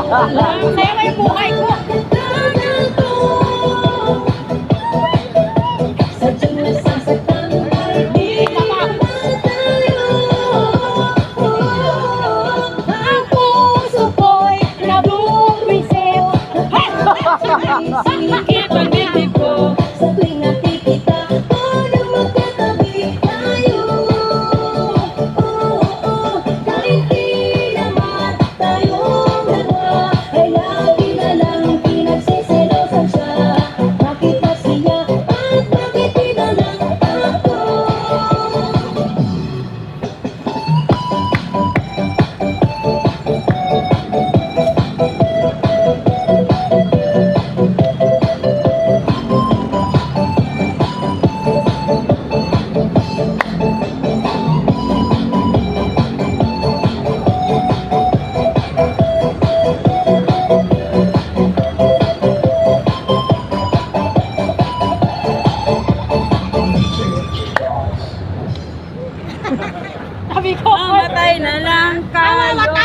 Kaya may buhay ko. Sikip ang bibig ko sa tuwing nakikita ko na magkatabi tayo. Kahit di naman tayong dalawa, ay lagi na lang pinagsiselosan siya. Bakit ba siya at bakit di na lang ako? Sabi ko, Mamatay na lang kayo.